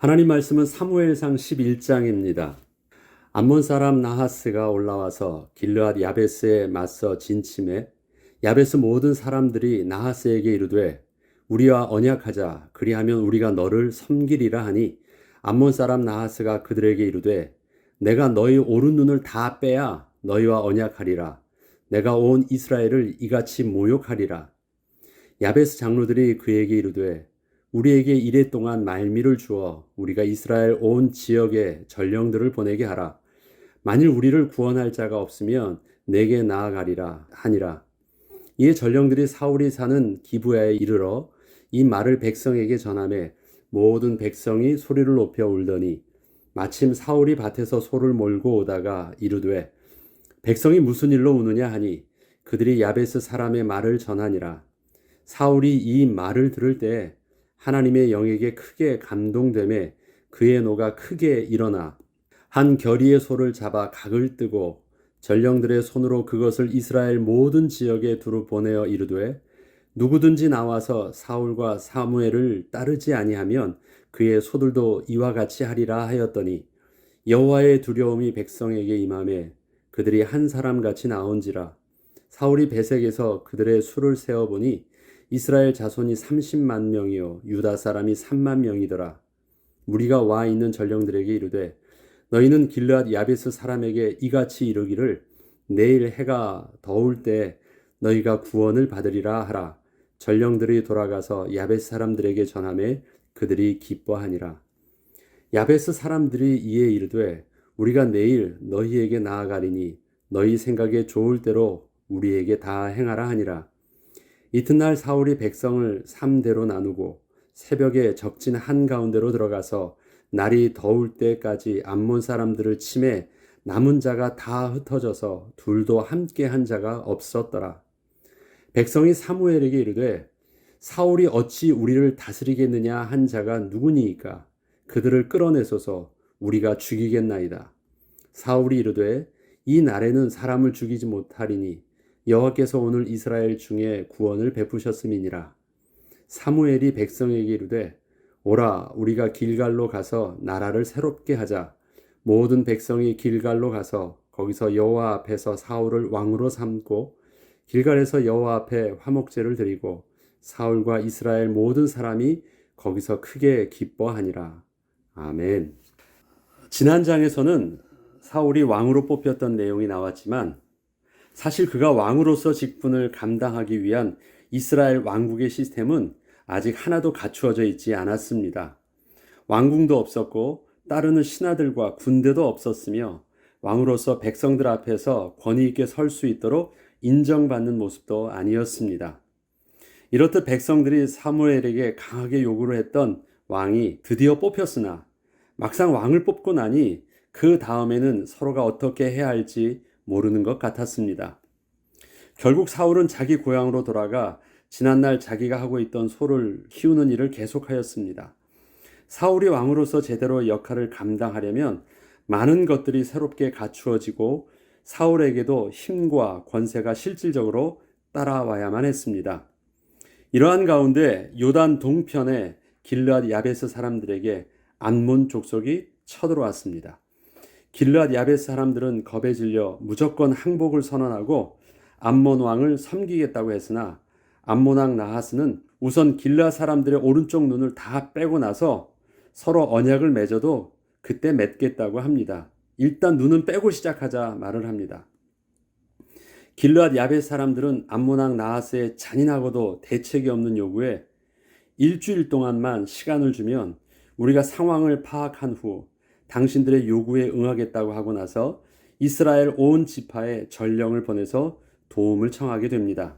하나님 말씀은 사무엘상 11장입니다. 암몬 사람 나하스가 올라와서 길르앗 야베스에 맞서 진침해 야베스 모든 사람들이 나하스에게 이르되 우리와 언약하자 그리하면 우리가 너를 섬기리라 하니 암몬 사람 나하스가 그들에게 이르되 내가 너희 오른 눈을 다 빼야 너희와 언약하리라. 내가 온 이스라엘을 이같이 모욕하리라. 야베스 장로들이 그에게 이르되 우리에게 이레 동안 말미를 주어 우리가 이스라엘 온 지역에 전령들을 보내게 하라. 만일 우리를 구원할 자가 없으면 내게 나아가리라 하니라. 이에 전령들이 사울이 사는 기브야에 이르러 이 말을 백성에게 전하매 모든 백성이 소리를 높여 울더니 마침 사울이 밭에서 소를 몰고 오다가 이르되 백성이 무슨 일로 우느냐 하니 그들이 야베스 사람의 말을 전하니라. 사울이 이 말을 들을 때 하나님의 영에게 크게 감동되매 그의 노가 크게 일어나 한 겨리의 소를 잡아 각을 뜨고 전령들의 손으로 그것을 이스라엘 모든 지역에 두루 보내어 이르되 누구든지 나와서 사울과 사무엘을 따르지 아니하면 그의 소들도 이와 같이 하리라 하였더니 여호와의 두려움이 백성에게 임하매 그들이 한 사람같이 나온지라. 사울이 베색에서 그들의 수를 세어보니 이스라엘 자손이 30만 명이요 유다 사람이 3만 명이더라. 무리가 와 있는 전령들에게 이르되 너희는 길르앗 야베스 사람에게 이같이 이르기를 내일 해가 더울 때 너희가 구원을 받으리라 하라. 전령들이 돌아가서 야베스 사람들에게 전하매 그들이 기뻐하니라. 야베스 사람들이 이에 이르되 우리가 내일 너희에게 나아가리니 너희 생각에 좋을 대로 우리에게 다 행하라 하니라. 이튿날 사울이 백성을 3대로 나누고 새벽에 적진 한가운데로 들어가서 날이 더울 때까지 암몬 사람들을 치매 남은 자가 다 흩어져서 둘도 함께 한 자가 없었더라. 백성이 사무엘에게 이르되 사울이 어찌 우리를 다스리겠느냐 한 자가 누구니이까 그들을 끌어내소서 우리가 죽이겠나이다. 사울이 이르되 이 날에는 사람을 죽이지 못하리니 여호와께서 오늘 이스라엘 중에 구원을 베푸셨음이니라. 사무엘이 백성에게 이르되 오라 우리가 길갈로 가서 나라를 새롭게 하자. 모든 백성이 길갈로 가서 거기서 여호와 앞에서 사울을 왕으로 삼고 길갈에서 여호와 앞에 화목제를 드리고 사울과 이스라엘 모든 사람이 거기서 크게 기뻐하니라. 아멘. 지난 장에서는 사울이 왕으로 뽑혔던 내용이 나왔지만 사실 그가 왕으로서 직분을 감당하기 위한 이스라엘 왕국의 시스템은 아직 하나도 갖추어져 있지 않았습니다. 왕궁도 없었고 따르는 신하들과 군대도 없었으며 왕으로서 백성들 앞에서 권위 있게 설 수 있도록 인정받는 모습도 아니었습니다. 이렇듯 백성들이 사무엘에게 강하게 요구를 했던 왕이 드디어 뽑혔으나 막상 왕을 뽑고 나니 그 다음에는 서로가 어떻게 해야 할지 모르는 것 같았습니다. 결국 사울은 자기 고향으로 돌아가 지난날 자기가 하고 있던 소를 키우는 일을 계속하였습니다. 사울이 왕으로서 제대로 역할을 감당하려면 많은 것들이 새롭게 갖추어지고 사울에게도 힘과 권세가 실질적으로 따라와야만 했습니다. 이러한 가운데 요단 동편의 길르앗 야베스 사람들에게 암몬 족속이 쳐들어왔습니다. 길르앗 야베스 사람들은 겁에 질려 무조건 항복을 선언하고 암몬 왕을 섬기겠다고 했으나 암몬 왕 나하스는 우선 길르앗 사람들의 오른쪽 눈을 다 빼고 나서 서로 언약을 맺어도 그때 맺겠다고 합니다. 일단 눈은 빼고 시작하자 말을 합니다. 길르앗 야베스 사람들은 암몬 왕 나하스의 잔인하고도 대책이 없는 요구에 일주일 동안만 시간을 주면 우리가 상황을 파악한 후 당신들의 요구에 응하겠다고 하고 나서 이스라엘 온 지파에 전령을 보내서 도움을 청하게 됩니다.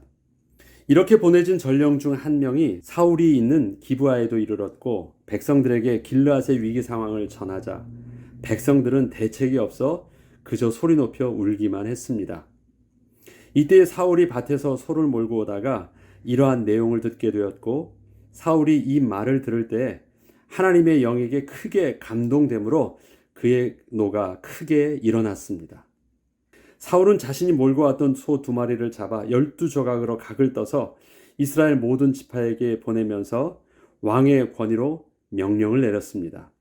이렇게 보내진 전령 중 한 명이 사울이 있는 기브아에도 이르렀고 백성들에게 길르앗의 위기 상황을 전하자 백성들은 대책이 없어 그저 소리 높여 울기만 했습니다. 이때 사울이 밭에서 소를 몰고 오다가 이러한 내용을 듣게 되었고 사울이 이 말을 들을 때 하나님의 영에게 크게 감동되므로 그의 노가 크게 일어났습니다. 사울은 자신이 몰고 왔던 소 2마리를 잡아 12조각으로 각을 떠서 이스라엘 모든 지파에게 보내면서 왕의 권위로 명령을 내렸습니다.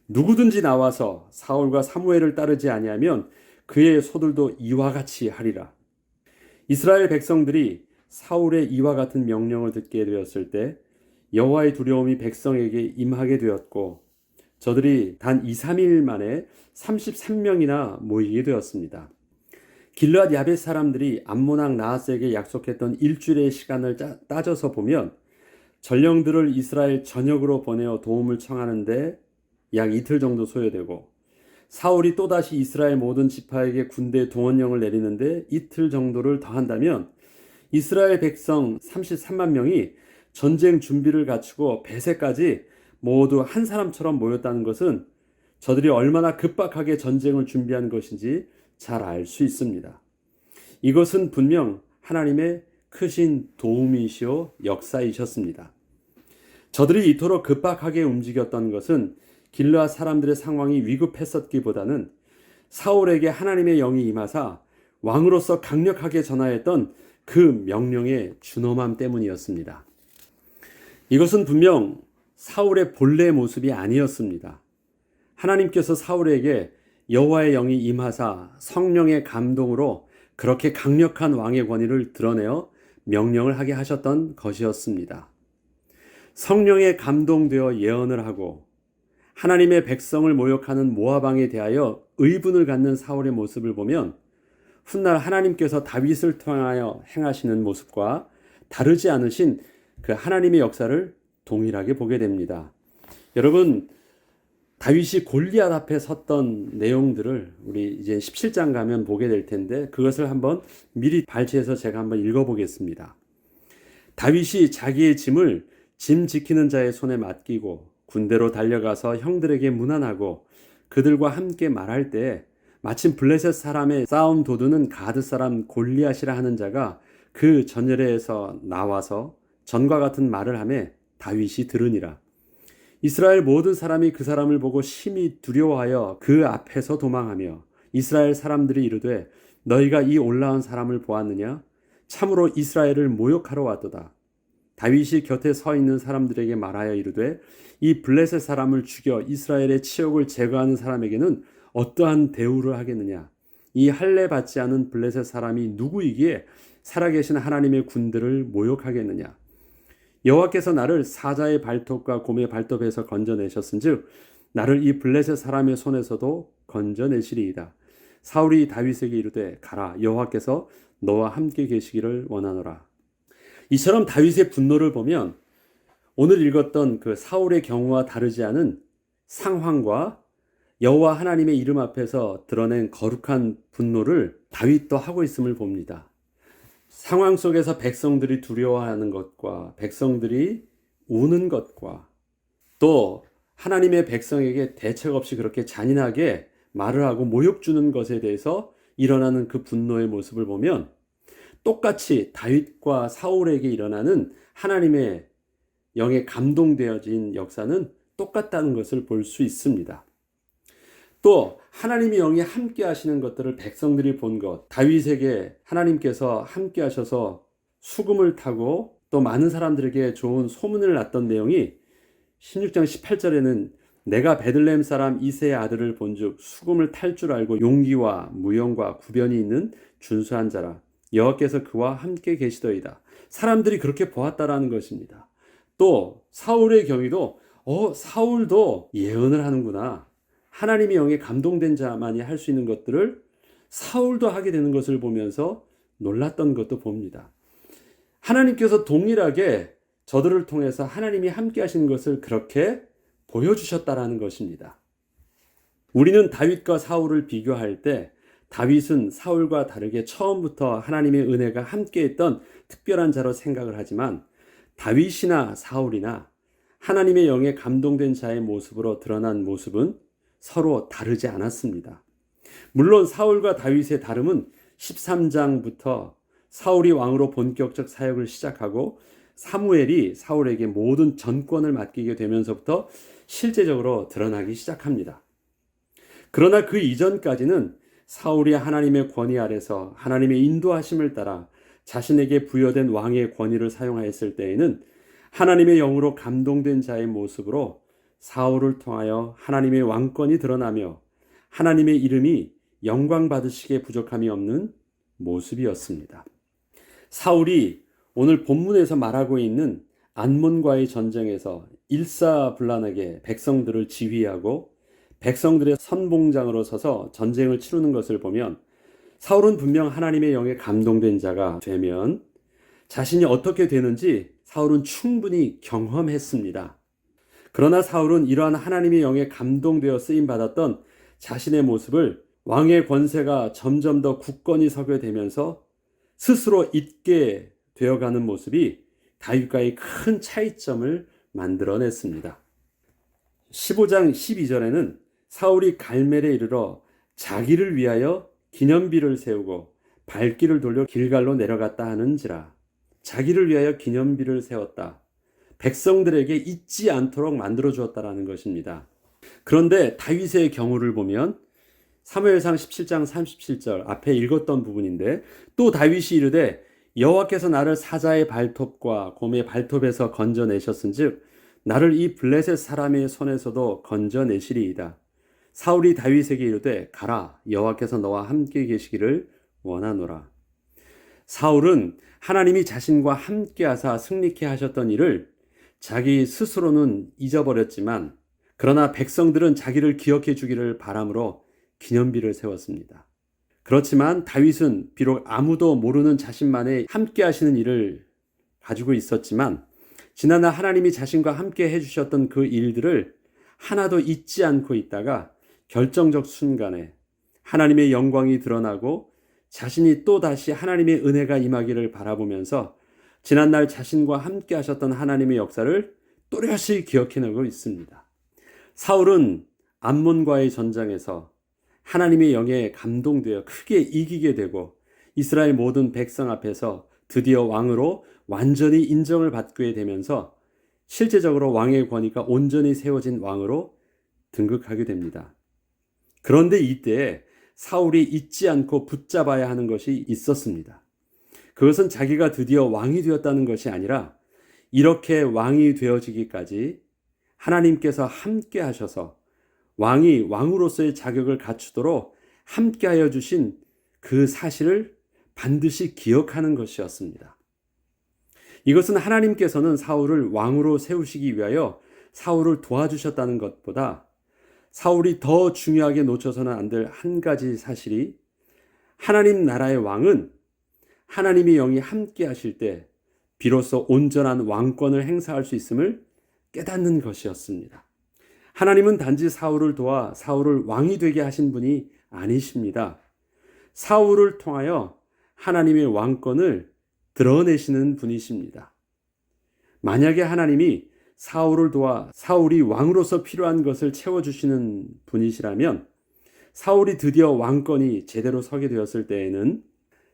누구든지 나와서 사울과 사무엘을 따르지 아니하면 그의 소들도 이와 같이 하리라. 이스라엘 백성들이 사울의 이와 같은 명령을 듣게 되었을 때 여호와의 두려움이 백성에게 임하게 되었고 저들이 단 2, 3일 만에 33명이나 모이게 되었습니다. 길르앗 야벳 사람들이 암몬 왕 나하스에게 약속했던 일주일의 시간을 따져서 보면 전령들을 이스라엘 전역으로 보내어 도움을 청하는데 약 이틀 정도 소요되고 사울이 또다시 이스라엘 모든 지파에게 군대 동원령을 내리는데 이틀 정도를 더한다면 이스라엘 백성 33만 명이 전쟁 준비를 갖추고 배세까지 모두 한 사람처럼 모였다는 것은 저들이 얼마나 급박하게 전쟁을 준비한 것인지 잘 알 수 있습니다. 이것은 분명 하나님의 크신 도움이시오 역사이셨습니다. 저들이 이토록 급박하게 움직였던 것은 길르앗 사람들의 상황이 위급했었기보다는 사울에게 하나님의 영이 임하사 왕으로서 강력하게 전하였던 그 명령의 준엄함 때문이었습니다. 이것은 분명 사울의 본래 모습이 아니었습니다. 하나님께서 사울에게 여호와의 영이 임하사 성령의 감동으로 그렇게 강력한 왕의 권위를 드러내어 명령을 하게 하셨던 것이었습니다. 성령에 감동되어 예언을 하고 하나님의 백성을 모욕하는 모압 왕에 대하여 의분을 갖는 사울의 모습을 보면 훗날 하나님께서 다윗을 통하여 행하시는 모습과 다르지 않으신 그 하나님의 역사를 동일하게 보게 됩니다. 여러분, 다윗이 골리앗 앞에 섰던 내용들을 우리 이제 17장 가면 보게 될 텐데 그것을 한번 미리 발췌해서 제가 한번 읽어보겠습니다. 다윗이 자기의 짐을 짐 지키는 자의 손에 맡기고 군대로 달려가서 형들에게 문안하고 그들과 함께 말할 때 마침 블레셋 사람의 싸움 도두는 가드 사람 골리앗이라 하는 자가 그 전열에서 나와서 전과 같은 말을 하며 다윗이 들으니라. 이스라엘 모든 사람이 그 사람을 보고 심히 두려워하여 그 앞에서 도망하며 이스라엘 사람들이 이르되 너희가 이 올라온 사람을 보았느냐? 참으로 이스라엘을 모욕하러 왔도다. 다윗이 곁에 서 있는 사람들에게 말하여 이르되 이 블레셋 사람을 죽여 이스라엘의 치욕을 제거하는 사람에게는 어떠한 대우를 하겠느냐? 이 할례 받지 않은 블레셋 사람이 누구이기에 살아계신 하나님의 군대를 모욕하겠느냐? 여호와께서 나를 사자의 발톱과 곰의 발톱에서 건져내셨은즉 나를 이 블레셋 사람의 손에서도 건져내시리이다. 사울이 다윗에게 이르되 가라, 여호와께서 너와 함께 계시기를 원하노라. 이처럼 다윗의 분노를 보면 오늘 읽었던 그 사울의 경우와 다르지 않은 상황과 여호와 하나님의 이름 앞에서 드러낸 거룩한 분노를 다윗도 하고 있음을 봅니다. 상황 속에서 백성들이 두려워하는 것과 백성들이 우는 것과 또 하나님의 백성에게 대책 없이 그렇게 잔인하게 말을 하고 모욕 주는 것에 대해서 일어나는 그 분노의 모습을 보면 똑같이 다윗과 사울에게 일어나는 하나님의 영에 감동되어진 역사는 똑같다는 것을 볼 수 있습니다. 또 하나님의 영이 함께 하시는 것들을 백성들이 본 것, 다윗에게 하나님께서 함께 하셔서 수금을 타고 또 많은 사람들에게 좋은 소문을 났던 내용이 16장 18절에는 내가 베들레헴 사람 이새의 아들을 본즉 수금을 탈 줄 알고 용기와 무용과 구변이 있는 준수한 자라. 여호와께서 그와 함께 계시더이다. 사람들이 그렇게 보았다라는 것입니다. 또 사울의 경위도 사울도 예언을 하는구나. 하나님의 영에 감동된 자만이 할 수 있는 것들을 사울도 하게 되는 것을 보면서 놀랐던 것도 봅니다. 하나님께서 동일하게 저들을 통해서 하나님이 함께 하시는 것을 그렇게 보여주셨다라는 것입니다. 우리는 다윗과 사울을 비교할 때 다윗은 사울과 다르게 처음부터 하나님의 은혜가 함께했던 특별한 자로 생각을 하지만 다윗이나 사울이나 하나님의 영에 감동된 자의 모습으로 드러난 모습은 서로 다르지 않았습니다. 물론 사울과 다윗의 다름은 13장부터 사울이 왕으로 본격적 사역을 시작하고 사무엘이 사울에게 모든 전권을 맡기게 되면서부터 실제적으로 드러나기 시작합니다. 그러나 그 이전까지는 사울이 하나님의 권위 아래서 하나님의 인도하심을 따라 자신에게 부여된 왕의 권위를 사용하였을 때에는 하나님의 영으로 감동된 자의 모습으로 사울을 통하여 하나님의 왕권이 드러나며 하나님의 이름이 영광 받으시기에 부족함이 없는 모습이었습니다. 사울이 오늘 본문에서 말하고 있는 암몬과의 전쟁에서 일사불란하게 백성들을 지휘하고 백성들의 선봉장으로 서서 전쟁을 치르는 것을 보면 사울은 분명 하나님의 영에 감동된 자가 되면 자신이 어떻게 되는지 사울은 충분히 경험했습니다. 그러나 사울은 이러한 하나님의 영에 감동되어 쓰임받았던 자신의 모습을 왕의 권세가 점점 더 굳건히 서게 되면서 스스로 잊게 되어가는 모습이 다윗과의 큰 차이점을 만들어냈습니다. 15장 12절에는 사울이 갈멜에 이르러 자기를 위하여 기념비를 세우고 발길을 돌려 길갈로 내려갔다 하는지라. 자기를 위하여 기념비를 세웠다. 백성들에게 잊지 않도록 만들어 주었다라는 것입니다. 그런데 다윗의 경우를 보면 사무엘상 17장 37절 앞에 읽었던 부분인데 또 다윗이 이르되 여호와께서 나를 사자의 발톱과 곰의 발톱에서 건져내셨은즉 나를 이 블레셋 사람의 손에서도 건져내시리이다. 사울이 다윗에게 이르되 가라 여호와께서 너와 함께 계시기를 원하노라. 사울은 하나님이 자신과 함께 하사 승리케 하셨던 일을 자기 스스로는 잊어버렸지만 그러나 백성들은 자기를 기억해 주기를 바람으로 기념비를 세웠습니다. 그렇지만 다윗은 비록 아무도 모르는 자신만의 함께 하시는 일을 가지고 있었지만 지난날 하나님이 자신과 함께 해주셨던 그 일들을 하나도 잊지 않고 있다가 결정적 순간에 하나님의 영광이 드러나고 자신이 또다시 하나님의 은혜가 임하기를 바라보면서 지난날 자신과 함께 하셨던 하나님의 역사를 또렷이 기억해내고 있습니다. 사울은 암몬과의 전장에서 하나님의 영에 감동되어 크게 이기게 되고 이스라엘 모든 백성 앞에서 드디어 왕으로 완전히 인정을 받게 되면서 실제적으로 왕의 권위가 온전히 세워진 왕으로 등극하게 됩니다. 그런데 이때에 사울이 잊지 않고 붙잡아야 하는 것이 있었습니다. 그것은 자기가 드디어 왕이 되었다는 것이 아니라 이렇게 왕이 되어지기까지 하나님께서 함께 하셔서 왕이 왕으로서의 자격을 갖추도록 함께하여 주신 그 사실을 반드시 기억하는 것이었습니다. 이것은 하나님께서는 사울을 왕으로 세우시기 위하여 사울을 도와주셨다는 것보다 사울이 더 중요하게 놓쳐서는 안 될 한 가지 사실이 하나님 나라의 왕은 하나님의 영이 함께 하실 때 비로소 온전한 왕권을 행사할 수 있음을 깨닫는 것이었습니다. 하나님은 단지 사울을 도와 사울을 왕이 되게 하신 분이 아니십니다. 사울을 통하여 하나님의 왕권을 드러내시는 분이십니다. 만약에 하나님이 사울을 도와 사울이 왕으로서 필요한 것을 채워주시는 분이시라면 사울이 드디어 왕권이 제대로 서게 되었을 때에는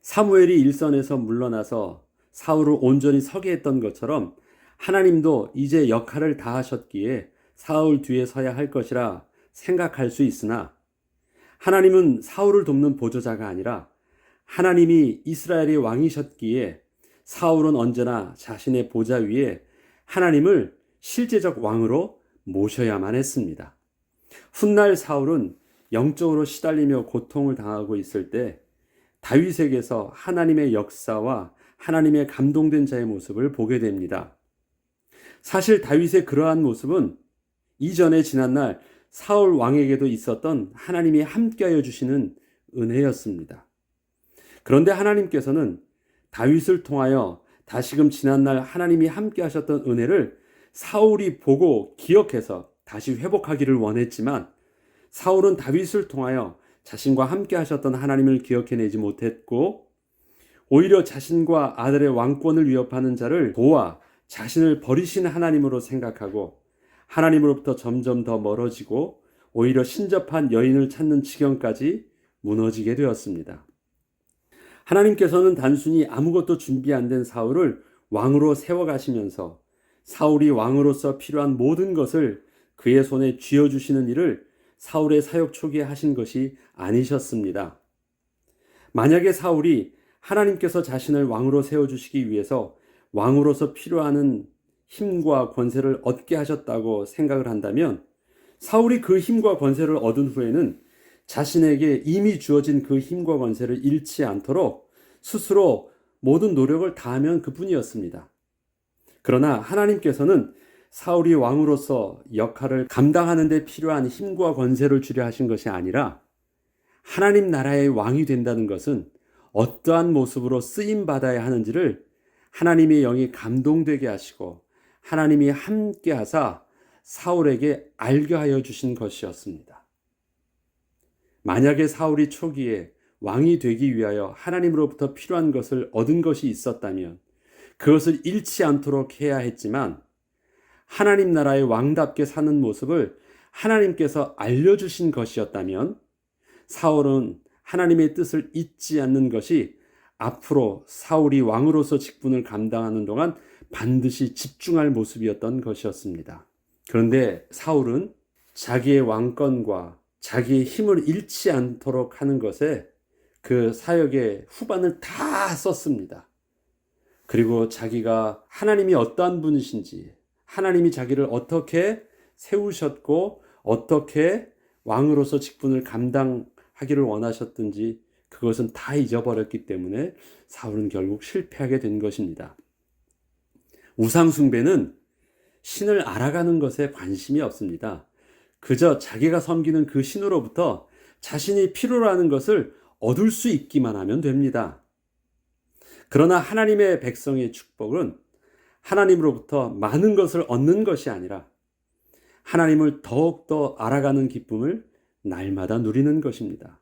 사무엘이 일선에서 물러나서 사울을 온전히 서게 했던 것처럼 하나님도 이제 역할을 다 하셨기에 사울 뒤에 서야 할 것이라 생각할 수 있으나 하나님은 사울을 돕는 보조자가 아니라 하나님이 이스라엘의 왕이셨기에 사울은 언제나 자신의 보좌 위에 하나님을 실제적 왕으로 모셔야만 했습니다. 훗날 사울은 영적으로 시달리며 고통을 당하고 있을 때 다윗에게서 하나님의 역사와 하나님의 감동된 자의 모습을 보게 됩니다. 사실 다윗의 그러한 모습은 이전에 지난날 사울 왕에게도 있었던 하나님이 함께하여 주시는 은혜였습니다. 그런데 하나님께서는 다윗을 통하여 다시금 지난날 하나님이 함께 하셨던 은혜를 사울이 보고 기억해서 다시 회복하기를 원했지만 사울은 다윗을 통하여 자신과 함께 하셨던 하나님을 기억해내지 못했고 오히려 자신과 아들의 왕권을 위협하는 자를 도와 자신을 버리신 하나님으로 생각하고 하나님으로부터 점점 더 멀어지고 오히려 신접한 여인을 찾는 지경까지 무너지게 되었습니다. 하나님께서는 단순히 아무것도 준비 안 된 사울을 왕으로 세워가시면서 사울이 왕으로서 필요한 모든 것을 그의 손에 쥐어주시는 일을 사울의 사역 초기에 하신 것이 아니셨습니다. 만약에 사울이 하나님께서 자신을 왕으로 세워주시기 위해서 왕으로서 필요한 힘과 권세를 얻게 하셨다고 생각을 한다면 사울이 그 힘과 권세를 얻은 후에는 자신에게 이미 주어진 그 힘과 권세를 잃지 않도록 스스로 모든 노력을 다하면 그뿐이었습니다. 그러나 하나님께서는 사울이 왕으로서 역할을 감당하는 데 필요한 힘과 권세를 주려 하신 것이 아니라 하나님 나라의 왕이 된다는 것은 어떠한 모습으로 쓰임 받아야 하는지를 하나님의 영이 감동되게 하시고 하나님이 함께 하사 사울에게 알게 하여 주신 것이었습니다. 만약에 사울이 초기에 왕이 되기 위하여 하나님으로부터 필요한 것을 얻은 것이 있었다면 그것을 잃지 않도록 해야 했지만 하나님 나라의 왕답게 사는 모습을 하나님께서 알려주신 것이었다면 사울은 하나님의 뜻을 잊지 않는 것이 앞으로 사울이 왕으로서 직분을 감당하는 동안 반드시 집중할 모습이었던 것이었습니다. 그런데 사울은 자기의 왕권과 자기의 힘을 잃지 않도록 하는 것에 그 사역의 후반을 다 썼습니다. 그리고 자기가 하나님이 어떠한 분이신지, 하나님이 자기를 어떻게 세우셨고 어떻게 왕으로서 직분을 감당하기를 원하셨든지 그것은 다 잊어버렸기 때문에 사울은 결국 실패하게 된 것입니다. 우상숭배는 신을 알아가는 것에 관심이 없습니다. 그저 자기가 섬기는 그 신으로부터 자신이 필요로 하는 것을 얻을 수 있기만 하면 됩니다. 그러나 하나님의 백성의 축복은 하나님으로부터 많은 것을 얻는 것이 아니라 하나님을 더욱더 알아가는 기쁨을 날마다 누리는 것입니다.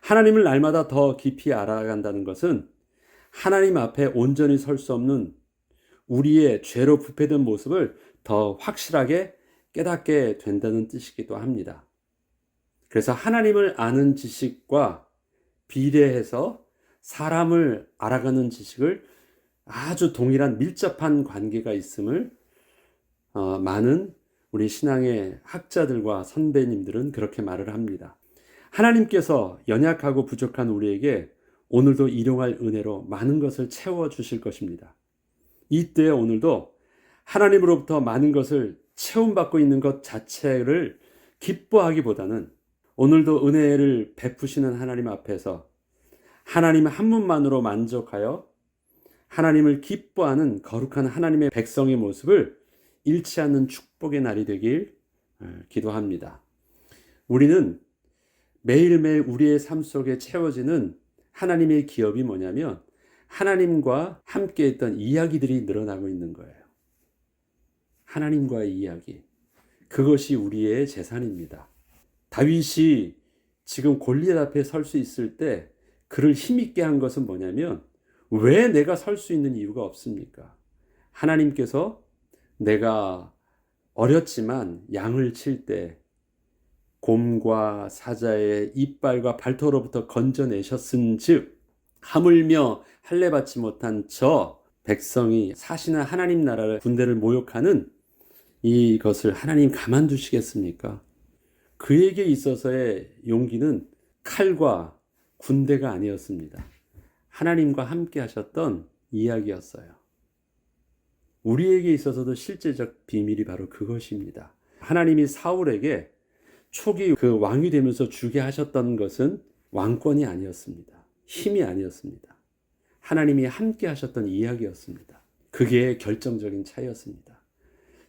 하나님을 날마다 더 깊이 알아간다는 것은 하나님 앞에 온전히 설 수 없는 우리의 죄로 부패된 모습을 더 확실하게 깨닫게 된다는 뜻이기도 합니다. 그래서 하나님을 아는 지식과 비례해서 사람을 알아가는 지식을 아주 동일한 밀접한 관계가 있음을 많은 우리 신앙의 학자들과 선배님들은 그렇게 말을 합니다. 하나님께서 연약하고 부족한 우리에게 오늘도 일용할 은혜로 많은 것을 채워주실 것입니다. 이때 오늘도 하나님으로부터 많은 것을 채움받고 있는 것 자체를 기뻐하기보다는 오늘도 은혜를 베푸시는 하나님 앞에서 하나님 한 분만으로 만족하여 하나님을 기뻐하는 거룩한 하나님의 백성의 모습을 잃지 않는 축복의 날이 되길 기도합니다. 우리는 매일매일 우리의 삶 속에 채워지는 하나님의 기업이 뭐냐면 하나님과 함께 했던 이야기들이 늘어나고 있는 거예요. 하나님과의 이야기. 그것이 우리의 재산입니다. 다윗이 지금 골리앗 앞에 설 수 있을 때 그를 힘있게 한 것은 뭐냐면 왜 내가 설 수 있는 이유가 없습니까? 하나님께서 내가 어렸지만 양을 칠 때 곰과 사자의 이빨과 발톱으로부터 건져내셨은즉 하물며 할례 받지 못한 저 백성이 사시는 하나님 나라를 군대를 모욕하는 이것을 하나님 가만두시겠습니까? 그에게 있어서의 용기는 칼과 군대가 아니었습니다. 하나님과 함께 하셨던 이야기였어요. 우리에게 있어서도 실제적 비밀이 바로 그것입니다. 하나님이 사울에게 초기 그 왕이 되면서 주게 하셨던 것은 왕권이 아니었습니다. 힘이 아니었습니다. 하나님이 함께 하셨던 이야기였습니다. 그게 결정적인 차이였습니다.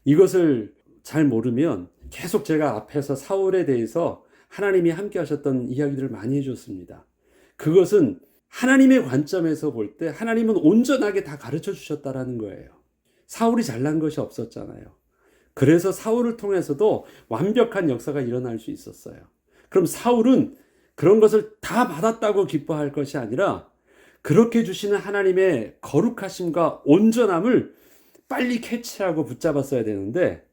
이것을 잘 모르면 계속 제가 앞에서 사울에 대해서 하나님이 함께 하셨던 이야기들을 많이 해줬습니다. 그것은 하나님의 관점에서 볼 때 하나님은 온전하게 다 가르쳐 주셨다라는 거예요. 사울이 잘난 것이 없었잖아요. 그래서 사울을 통해서도 완벽한 역사가 일어날 수 있었어요. 그럼 사울은 그런 것을 다 받았다고 기뻐할 것이 아니라 그렇게 주시는 하나님의 거룩하심과 온전함을 빨리 캐치하고 붙잡았어야 되는데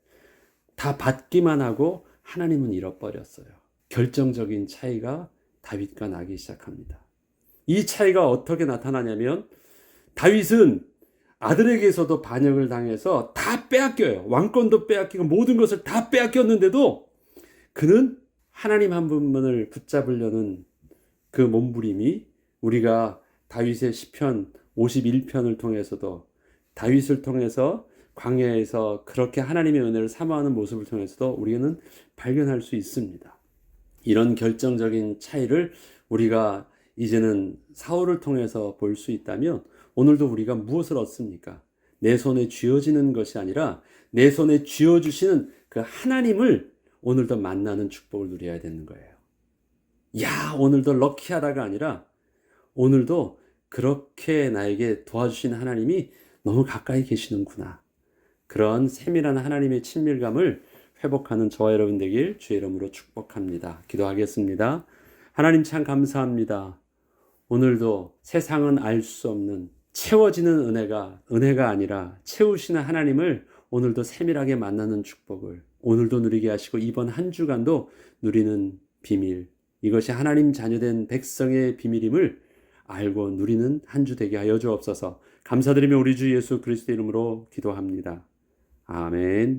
다 받기만 하고 하나님은 잃어버렸어요. 결정적인 차이가 다윗과 나기 시작합니다. 이 차이가 어떻게 나타나냐면 다윗은 아들에게서도 반역을 당해서 다 빼앗겨요. 왕권도 빼앗기고 모든 것을 다 빼앗겼는데도 그는 하나님 한 분만을 붙잡으려는 그 몸부림이 우리가 다윗의 시편 51편을 통해서도 다윗을 통해서 광야에서 그렇게 하나님의 은혜를 사모하는 모습을 통해서도 우리는 발견할 수 있습니다. 이런 결정적인 차이를 우리가 이제는 사울을 통해서 볼 수 있다면 오늘도 우리가 무엇을 얻습니까? 내 손에 쥐어지는 것이 아니라 내 손에 쥐어주시는 그 하나님을 오늘도 만나는 축복을 누려야 되는 거예요. 야, 오늘도 럭키하다가 아니라 오늘도 그렇게 나에게 도와주시는 하나님이 너무 가까이 계시는구나. 그런 세밀한 하나님의 친밀감을 회복하는 저와 여러분 되길 주의 이름으로 축복합니다. 기도하겠습니다. 하나님 참 감사합니다. 오늘도 세상은 알 수 없는 채워지는 은혜가 아니라 채우시는 하나님을 오늘도 세밀하게 만나는 축복을 오늘도 누리게 하시고 이번 한 주간도 누리는 비밀, 이것이 하나님 자녀된 백성의 비밀임을 알고 누리는 한 주 되게 하여 주옵소서. 감사드리며 우리 주 예수 그리스도 이름으로 기도합니다. 아멘.